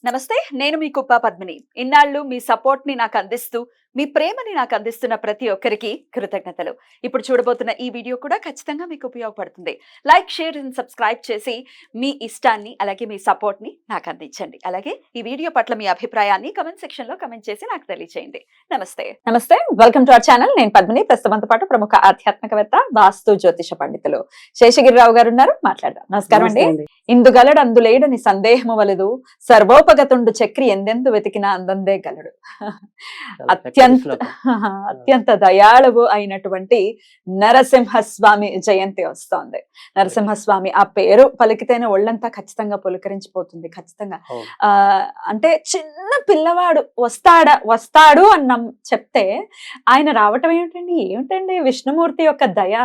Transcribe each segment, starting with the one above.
నమస్తే. నేను మీ కుప్ప పద్మిని. ఇన్నాళ్ళు మీ సపోర్ట్‌ని నాకందిస్తూ, మీ ప్రేమని నాకందిస్తున్న ప్రతి ఒక్కరికి కృతజ్ఞతలు. ఇప్పుడు చూడబోతున్న ఈ వీడియో కూడా ఖచ్చితంగా మీకు ఉపయోగపడుతుంది. లైక్, షేర్ అండ్ సబ్స్క్రైబ్ చేసి మీ ఇష్టాన్ని అలాగే మీ సపోర్ట్‌ని నాకందించండి. అలాగే ఈ వీడియో పట్ల మీ అభిప్రాయాన్ని కామెంట్ సెక్షన్‌లో కామెంట్ చేసి నాకు తెలియజేయండి. నమస్తే. నమస్తే. Welcome to our channel. నేను పద్మిని. ప్రస్తుతంతో పాటు ప్రముఖ ఆధ్యాత్మికవేత్త, వాస్తు జ్యోతిష పండితులు శేషగిరిరావు గారు ఉన్నారు. మాట్లాడదాం. నమస్కారం అండి. ఇందుగలడు అందులేడని సందేహము వలదు, సర్వోపగతుండు చక్రి ఎందెందు వెతికినా అందందే గలడు. అత్యంత దయాళువు అయినటువంటి నరసింహస్వామి జయంతి వస్తోంది. నరసింహస్వామి ఆ పేరు పలికితేనే ఒళ్ళంతా ఖచ్చితంగా పులకరించిపోతుంది. ఖచ్చితంగా అంటే చిన్న పిల్లవాడు వస్తాడు అన్న చెప్తే ఆయన రావటం ఏమిటండి విష్ణుమూర్తి యొక్క దయ,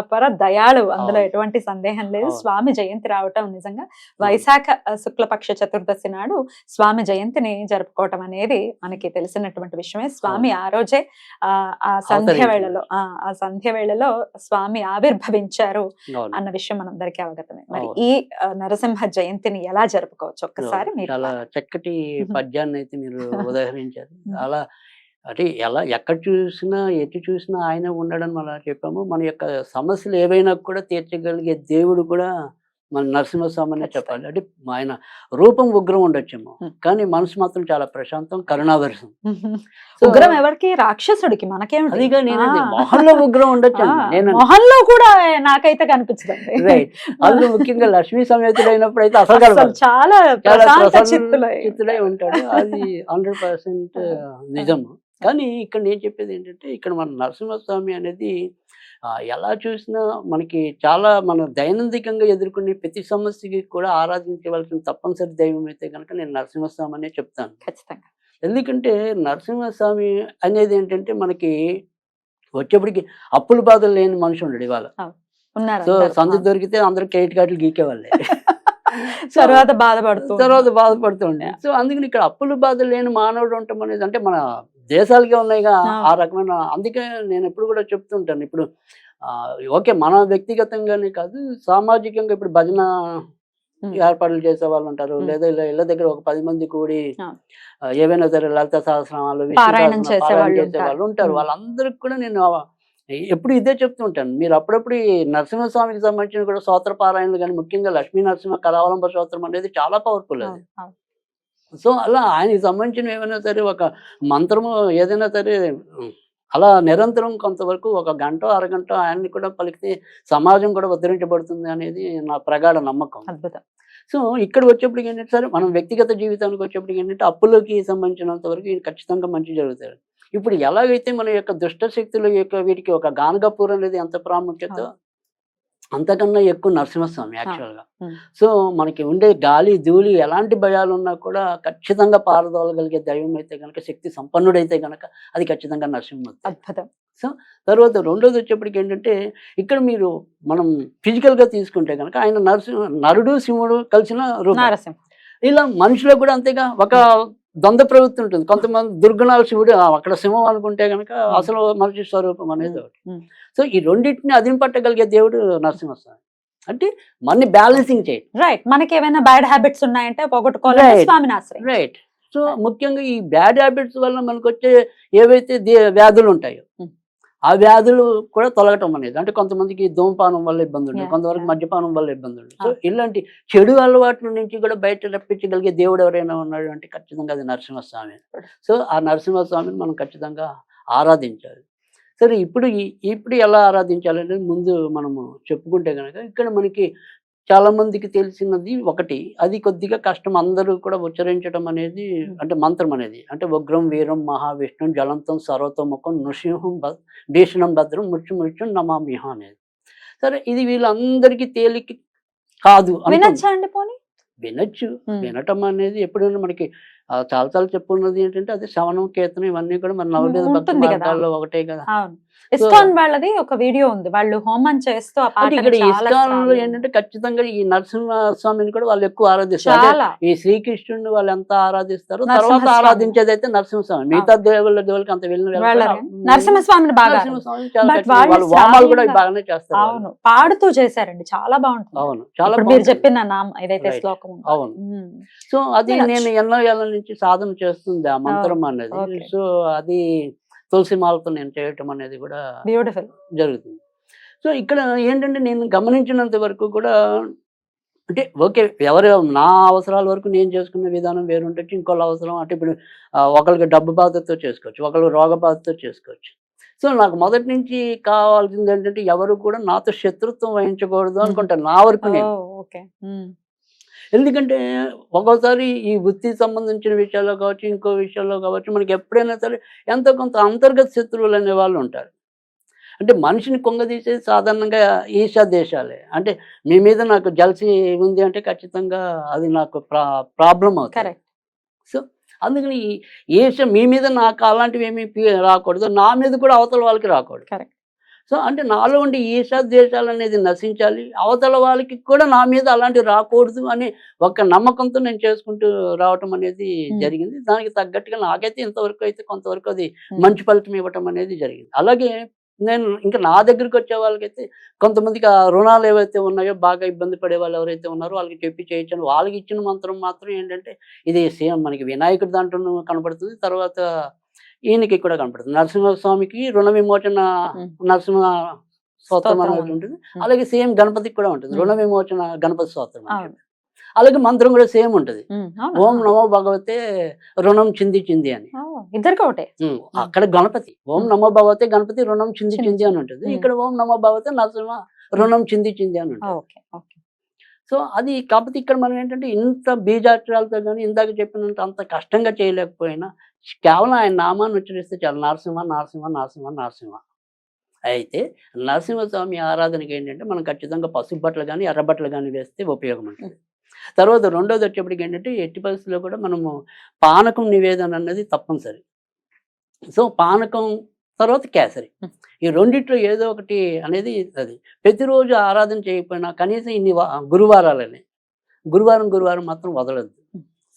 అపర దయాళు, అందులో ఎటువంటి సందేహం లేదు. స్వామి జయంతి రావటం నిజంగా వైశాఖ శుక్లపక్ష చతుర్దశి నాడు స్వామి జయంతిని జరుపుకోవటం అనేది మనకి తెలిసినటువంటి విషయమే. స్వామి ఆ రోజే ఆ సంధ్య వేళలో స్వామి ఆవిర్భవించారు అన్న విషయం మనందరికీ అవగతమే. మరి ఈ నరసింహ జయంతిని ఎలా జరుపుకోవచ్చు ఒక్కసారి మీరు? చాలా చక్కటి పద్యాన్ని అయితే మీరు ఉదాహరించారు. అలా అంటే ఎలా ఎక్కడ చూసినా ఎటు చూసినా ఆయన ఉండడం అలా చెప్పాము. మన యొక్క సమస్యలు ఏవైనా కూడా తీర్చగలిగే దేవుడు కూడా మన నరసింహస్వామి అనే చెప్పాలి. అంటే ఆయన రూపం ఉగ్రం ఉండొచ్చేమో, కానీ మనసు మాత్రం చాలా ప్రశాంతం, కరుణావరసం. ఉగ్రం ఎవరికి? రాక్షసుడికి. మనకేమిటి? అదిగా నేను మొహంలో ఉగ్రం ఉండొచ్చు, నేను మొహంలో కూడా నాకైతే కనిపించదండి. రైట్. అందులో ముఖ్యంగా లక్ష్మీ సమేతుడైనప్పుడు అయితే అసలు చాలా చిత్తులై ఉంటాడు. అది 100% నిజము. కానీ ఇక్కడ నేను చెప్పేది ఏంటంటే, ఇక్కడ మన నరసింహస్వామి అనేది ఎలా చూసినా మనకి చాలా మన దైనందికంగా ఎదుర్కొనే ప్రతి సమస్యకి కూడా ఆరాధించవలసిన తప్పనిసరి దైవం అయితే కనుక నేను నరసింహస్వామి అనే చెప్తాను ఖచ్చితంగా. ఎందుకంటే నరసింహస్వామి అనేది ఏంటంటే మనకి వచ్చేప్పటికి అప్పుల బాధలు లేని మనిషి ఉండడు ఇవాళ. సో సందు దొరికితే అందరూ కేట్ కాట్లు గీకేవాళ్ళే. తర్వాత బాధపడుతుండే. సో అందుకని ఇక్కడ అప్పుల బాధలు లేని మానవుడు ఉండటం అనేది, అంటే మన దేశాలకే ఉన్నాయిగా ఆ రకమైన. అందుకే నేను ఎప్పుడు కూడా చెప్తుంటాను, ఇప్పుడు ఓకే మన వ్యక్తిగతంగానే కాదు, సామాజికంగా ఇప్పుడు భజన ఏర్పాట్లు చేసే వాళ్ళు ఉంటారు, లేదా ఇళ్ళ దగ్గర ఒక 10 మంది కూడి ఏవైనా సరే లలిత సహస్రనామాలు, పారాయణం చేసే వాళ్ళు ఉంటారు. వాళ్ళందరికి కూడా నేను ఎప్పుడు ఇదే చెప్తూ ఉంటాను, మీరు అప్పుడప్పుడు ఈ నరసింహస్వామికి సంబంధించిన కూడా స్తోత్ర పారాయణలు కానీ, ముఖ్యంగా లక్ష్మీ నరసింహ కరావలంబ స్తోత్రం అనేది చాలా పవర్ఫుల్ అది. సో అలా ఆయనకి సంబంధించిన ఏమైనా సరే ఒక మంత్రము ఏదైనా సరే అలా నిరంతరం కొంతవరకు ఒక గంట అరగంట ఆయన్ని కూడా పలికితే సమాజం కూడా ఉద్ధరించబడుతుంది అనేది నా ప్రగాఢ నమ్మకం. అద్భుతం. సో ఇక్కడ వచ్చేప్పటికి ఏంటంటే సరే మనం వ్యక్తిగత జీవితానికి వచ్చేప్పటికి ఏంటంటే అప్పులకి సంబంధించినంత వరకు ఖచ్చితంగా మంచి జరుగుతాయి. ఇప్పుడు ఎలాగైతే మన యొక్క దుష్ట శక్తుల యొక్క వీటికి ఒక గానగపూర్ అనేది ఎంత ప్రాముఖ్యత, అంతకన్నా ఎక్కువ నరసింహస్వామి యాక్చువల్గా. సో మనకి ఉండే గాలి ధూళి ఎలాంటి భయాలు ఉన్నా కూడా ఖచ్చితంగా పారదోలగలిగే దైవం అయితే కనుక, శక్తి సంపన్నుడైతే కనుక అది ఖచ్చితంగా నరసింహమూర్తి. అద్భుతం. సో తర్వాత రెండోది వచ్చేప్పటికి ఏంటంటే, ఇక్కడ మీరు మనం ఫిజికల్గా తీసుకుంటే కనుక ఆయన నరుడు సింహుడు కలిసిన రూపం. ఇలా మనిషిలో కూడా అంతేగా ఒక ద్వంద్వ ప్రవృత్తి ఉంటుంది. కొంతమంది దుర్గుణాలు శివుడు, అక్కడ సింహం అనుకుంటే కనుక అసలు మనిషి స్వరూపం అనేది ఒకటి. సో ఈ రెండింటిని అదింపట్టగలిగే దేవుడు నరసింహస్వామి. అంటే మనని బ్యాలెన్సింగ్ చేయండి. రైట్. మనకి ఏమైనా బ్యాడ్ హ్యాబిట్స్ ఉన్నాయంటే పోగొట్టుకోవాలి స్వామిని ఆశ్రయం. రైట్. సో ముఖ్యంగా ఈ బ్యాడ్ హ్యాబిట్స్ వల్ల మనకు వచ్చే ఏవైతే వ్యాధులు ఉంటాయో ఆ వ్యాధులు కూడా తొలగటం అనేది, అంటే కొంతమందికి ధూమపానం వల్ల ఇబ్బంది ఉంటుంది, కొంతవరకు మద్యపానం వల్ల ఇబ్బంది ఉంటుంది. సో ఇలాంటి చెడు అలవాట్ల నుంచి కూడా బయట రప్పించగలిగే దేవుడు ఎవరైనా ఉన్నాడు అంటే ఖచ్చితంగా అది నరసింహస్వామి. సో ఆ నరసింహస్వామిని మనం ఖచ్చితంగా ఆరాధించాలి. సరే ఇప్పుడు ఎలా ఆరాధించాలంటే ముందు మనము చెప్పుకుంటే కనుక ఇక్కడ మనకి చాలా మందికి తెలిసినది ఒకటి, అది కొద్దిగా కష్టం అందరూ కూడా ఉచ్చరించడం అనేది, అంటే మంత్రం అనేది, అంటే ఉగ్రం వీరం మహావిష్ణు జలంతం సర్వతోముఖం నృసింహం భీషణం భద్రం మృత్యుం నమామిహ అనేది. సరే ఇది వీళ్ళందరికీ తేలిక కాదు. వినొచ్చు. వినటం అనేది ఎప్పుడైనా మనకి చాలా చెప్పున్నది ఏంటంటే అది శ్రవణం కీర్తనం ఇవన్నీ కూడా మన నవవేద భక్తి మార్గాల్లో ఒకటే కదా. ఇస్కాన్ వాళ్ళది ఒక వీడియో ఉంది, వాళ్ళు హోమం చేస్తూ ఆ అంటే పాటని ఇక్కడ చాలా ఇస్కాన్ లో సార్లు- ఏంటంటే ఖచ్చితంగా ఈ నరసింహస్వామిని కూడా వాళ్ళు ఎక్కువ ఆరాధిస్తారు. అంటే చాలా ఈ శ్రీకృష్ణుడిని వాళ్ళు ఎంత ఆరాధిస్తారో తర్వాత నరసింహస్వామి. ఆరాధించేది అయితే నరసింహస్వామి. మిగతా దేవుళ్ళకి అంత వెళ్ళరు వెళ్ళిన కానీ నరసింహస్వామిని బాగా నరసింహస్వామి చాలా But ఖచ్చితంగా. వాళ్ళు వాళ్ళు వామాలు కూడా శ్రావ్యంగా- బాగానే చేస్తారు వాళ్ళు. అవును పాడుతూ చేశారండి, చాలా బాగుంటుంది. అవును చాలా ఇప్పుడు మీరు బాగుంటుంది. చెప్పిన ఏదైతే Right. శ్లోకం ఉందో. అవును. ఉమ్. సో అది వినొచ్చు. నేను ఎన్నో ఏళ్ళ నుంచి సాధన చేస్తుంది ఆ మంత్రం అనేది. okay. సో అది తులసి మాలతో నేను చేయటం అనేది కూడా బ్యూటిఫుల్. జరుగుతుంది. సో ఇక్కడ ఏంటంటే నేను గమనించినంత వరకు కూడా అంటే ఓకే, ఎవరు నా అవసరాల వరకు నేను చేసుకునే విధానం వేరు ఉండొచ్చు. ఇంకోళ్ళ అవసరం అంటే ఇప్పుడు ఒకరికి డబ్బు బాధతో చేసుకోవచ్చు, ఒకళ్ళు రోగ బాధతో చేసుకోవచ్చు. సో నాకు మొదటి నుంచి కావాల్సింది ఏంటంటే ఎవరు కూడా నాతో శత్రుత్వం వహించకూడదు అనుకుంటాను నా వరకు నేను. ఓకే. ఎందుకంటే ఒక్కోసారి ఈ వృత్తికి సంబంధించిన విషయాల్లో కావచ్చు, ఇంకో విషయాల్లో కావచ్చు, మనకి ఎప్పుడైనా సరే ఎంతో కొంత అంతర్గత శత్రువులు అనే వాళ్ళు ఉంటారు. అంటే మనిషిని కొంగదీసేది సాధారణంగా ఈర్ష్యా దేశాలే. అంటే మీ మీద నాకు జలసి ఉంది అంటే ఖచ్చితంగా అది నాకు ప్రాబ్లం అవుతుంది. కరెక్ట్. సో అందుకని ఈ ఈర్ష్య మీ మీద నాకు అలాంటివి ఏమీ రాకూడదు, నా మీద కూడా అవతల వాళ్ళకి రాకూడదు. కరెక్ట్. సో అంటే నాలో ఉండే ఈర్ష్యా ద్వేషాలు అనేది నశించాలి, అవతల వాళ్ళకి కూడా నా మీద అలాంటివి రాకూడదు అని ఒక నమ్మకంతో నేను చేసుకుంటూ రావటం అనేది జరిగింది. దానికి తగ్గట్టుగా నాకైతే ఇంతవరకు అయితే కొంతవరకు అది మంచి ఫలితం ఇవ్వటం అనేది జరిగింది. అలాగే నేను ఇంకా నా దగ్గరికి వచ్చే వాళ్ళకైతే కొంతమందికి ఆ రుణాలు ఏవైతే ఉన్నాయో బాగా ఇబ్బంది పడే వాళ్ళు ఎవరైతే ఉన్నారో వాళ్ళకి చెప్పి చేయొచ్చాను. వాళ్ళకి ఇచ్చిన మంత్రం మాత్రం ఏంటంటే ఇది సేమ్ మనకి వినాయకుడి దాంట్లో కనపడుతుంది, తర్వాత ఈయనకి కూడా కనపడుతుంది. నరసింహస్వామికి రుణ విమోచన నరసింహ స్తోత్రం అనేది ఉంటుంది. అలాగే సేమ్ గణపతికి కూడా ఉంటుంది రుణ విమోచన గణపతి స్తోత్రం అని. అలాగే మంత్రం కూడా సేమ్ ఉంటుంది, ఓం నమో భగవతే రుణం చింది చింది అని. ఇద్దరికి ఒకటే. అక్కడ గణపతి ఓం నమో భగవతే గణపతి రుణం చింది చింది అని ఉంటుంది, ఇక్కడ ఓం నమో భగవతే నరసింహ రుణం చింది చింది అని ఉంటుంది. సో అది కాకపోతే ఇక్కడ మనం ఏంటంటే ఇంత బీజాక్షరాలతో కానీ ఇందాక చెప్పినంత అంత కష్టంగా చేయలేకపోయినా కేవలం ఆయన నామాన్ని ఉచ్చరిస్తే చాలా నరసింహ నరసింహ నరసింహ నరసింహ. అయితే నరసింహస్వామి ఆరాధనకి ఏంటంటే మనం ఖచ్చితంగా పసుపు బట్టలు కానీ ఎర్ర బట్టలు కానీ వేస్తే ఉపయోగం ఉంటుంది. తర్వాత రెండోది వచ్చేప్పటికి ఏంటంటే ఎట్టి పరిస్థితుల్లో కూడా మనము పానకం నివేదన అన్నది తప్పనిసరి. సో పానకం తర్వాత కేసరి, ఈ రెండిట్లో ఏదో ఒకటి అనేది అది ప్రతిరోజు ఆరాధన చేయకపోయినా కనీసం ఇన్ని గురువారాలని గురువారం మాత్రం వదలద్దు.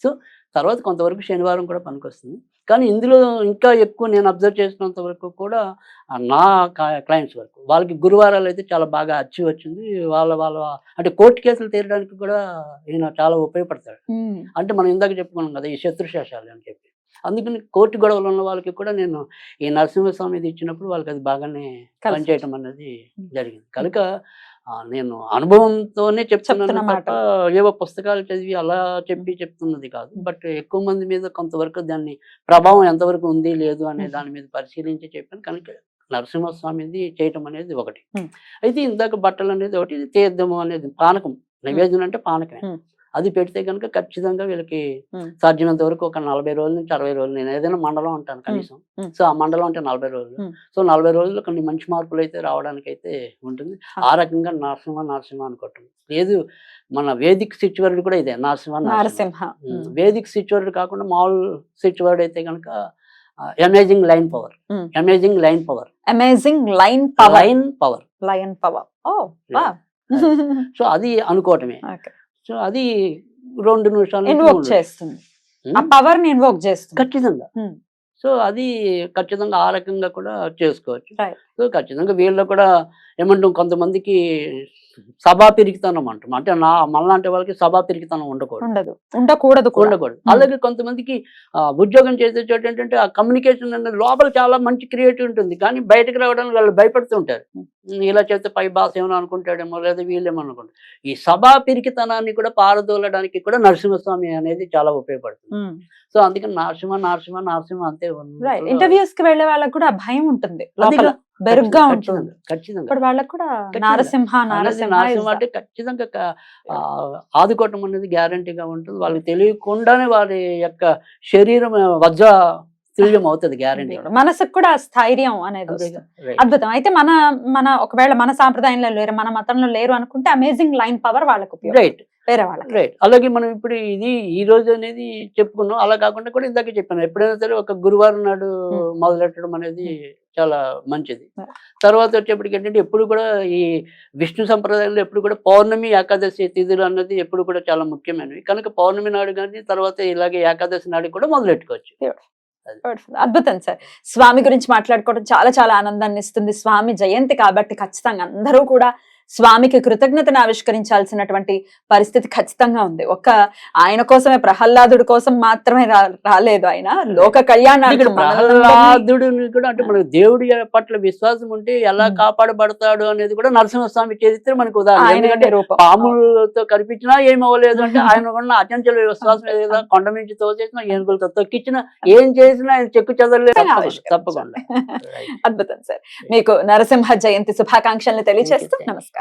సో తర్వాత కొంతవరకు శనివారం కూడా పనికొస్తుంది. కానీ ఇందులో ఇంకా ఎక్కువ నేను అబ్జర్వ్ చేసినంత వరకు కూడా నా క్లయింట్స్ వరకు వాళ్ళకి గురువారాలు అయితే చాలా బాగా అచ్చి వచ్చింది. వాళ్ళ అంటే కోర్టు కేసులు తీరడానికి కూడా ఈయన చాలా ఉపయోగపడతాడు. అంటే మనం ఇందాక చెప్పుకున్నాం కదా ఈ శత్రుశేషాలు అని చెప్పి, అందుకని కోర్టు గొడవలు ఉన్న వాళ్ళకి కూడా నేను ఈ నరసింహస్వామిది ఇచ్చినప్పుడు వాళ్ళకి అది బాగానే పనిచేయటం అనేది జరిగింది. కనుక నేను అనుభవంతోనే చెప్తున్నాను తప్ప ఏవో పుస్తకాలు చదివి అలా చెప్తున్నది కాదు. బట్ ఎక్కువ మంది మీద కొంతవరకు దాన్ని ప్రభావం ఎంతవరకు ఉంది లేదు అనే దాని మీద పరిశీలించి చెప్పాను. కనుక నరసింహస్వామిది చేయటం అనేది ఒకటి. అయితే ఇందాక బట్టలు అనేది ఒకటి, తీర్థము అనేది పానకం నైవేద్యం అంటే పానకమే. అది పెడితే కనుక ఖచ్చితంగా వీళ్ళకి సాధ్యమైనంత వరకు ఒక 40 రోజుల నుంచి 60 రోజులు, నేను ఏదైనా మండలం ఉంటాను కనీసం. సో ఆ మండలం అంటే 40 రోజులు. సో 40 రోజుల్లో కొన్ని మంచి మార్పులు అయితే రావడానికి అయితే ఉంటుంది. ఆ రకంగా నరసింహ అనుకోవటం లేదు. మన వేదిక్ స్విచ్ వర్డ్ కూడా ఇదే నరసింహ. వేదిక్ స్విచ్ వర్డ్ కాకుండా మామూలు స్విచ్ వర్డ్ అయితే కనుక అమేజింగ్ లైన్ పవర్. సో అది అనుకోవటమే. సో అది 2 నిమిషాలు ఖచ్చితంగా. సో అది ఖచ్చితంగా ఆ రకంగా కూడా చేసుకోవచ్చు. సో ఖచ్చితంగా వీళ్ళు కూడా ఏమంటాం, కొంతమందికి సభా పిరికితనం అంటాం. అంటే మనలాంటి వాళ్ళకి సభా పిరికితనం ఉండకూడదు. అలాగే కొంతమందికి ఉద్యోగం చేసే చోట ఏంటంటే ఆ కమ్యూనికేషన్ అనేది లోపల చాలా మంచి క్రియేటివ్ ఉంటుంది, కానీ బయటకు రావడానికి వాళ్ళు భయపడుతుంటారు. ఇలా చేస్తే పై బాస్ ఏమో అనుకుంటాడేమో, లేదా వీళ్ళేమో అనుకుంటారు. ఈ సభా పిరికితనాన్ని కూడా పారదోలడానికి కూడా నరసింహస్వామి అనేది చాలా ఉపయోగపడుతుంది. సో అందుకని నరసింహ అంతే. ఇంటర్వ్యూస్ కి వెళ్ళే వాళ్ళకి కూడా భయం ఉంటుంది, బెరుగ్గా ఉంటుంది. ఖచ్చితంగా వాళ్ళకి కూడా నరసింహ అంటే ఖచ్చితంగా ఆదుకోవటం అనేది గ్యారంటీగా ఉంటుంది. వాళ్ళకి తెలియకుండానే వారి యొక్క శరీరం వజ్ర తుల్యం అవుతుంది గ్యారంటీ. మనసుకు కూడా స్థైర్యం అనేది అద్భుతం. అయితే మన ఒకవేళ మన సాంప్రదాయంలో లేరు, మన మతంలో లేరు అనుకుంటే అమేజింగ్ లైన్ పవర్ వాళ్ళకు రైట్. అలాగే మనం ఇప్పుడు ఇది ఈ రోజు అనేది చెప్పుకున్నాం. అలా కాకుండా కూడా ఇందాక చెప్పాను, ఎప్పుడైనా సరే ఒక గురువారం నాడు మొదలెట్టడం అనేది చాలా మంచిది. Yeah. తర్వాత వచ్చేప్పటికి ఏంటంటే ఎప్పుడు కూడా ఈ విష్ణు సంప్రదాయంలో ఎప్పుడు కూడా పౌర్ణమి ఏకాదశి తిథులు అన్నది ఎప్పుడు కూడా చాలా ముఖ్యమైనవి. కనుక పౌర్ణమి నాడు కానీ తర్వాత ఇలాగే ఏకాదశి నాడు కూడా మొదలెట్టుకోవచ్చు. అద్భుతం సార్. స్వామి గురించి మాట్లాడుకోవడం చాలా చాలా ఆనందాన్ని ఇస్తుంది. స్వామి జయంతి కాబట్టి ఖచ్చితంగా అందరూ కూడా స్వామికి కృతజ్ఞతను ఆవిష్కరించాల్సినటువంటి పరిస్థితి ఖచ్చితంగా ఉంది. ఒక్క ఆయన కోసమే, ప్రహ్లాదుడి కోసం మాత్రమే రాలేదు ఆయన, లోక కళ్యాణానికి ప్రహ్లాదుడిని కూడా అంటే మనకు దేవుడి పట్ల విశ్వాసం ఉంటే ఎలా కాపాడబడతాడు అనేది కూడా నరసింహస్వామి చరిత్ర మనకు ఉదాహరణ. ఎందుకంటే పాములతో కనిపించినా ఏమవ్వలేదు అంటే ఆయన ఉన్న అచంచల విశ్వాసం ఏదైనా కొండ నుంచి తోచేసినా, ఏనుగులతో తొక్కిచ్చినా, ఏం చేసినా ఆయన చెక్కు చెదరలేదు తప్పకుండా. అద్భుతం సార్. మీకు నరసింహ జయంతి శుభాకాంక్షల్ని తెలియజేస్తూ నమస్కారం.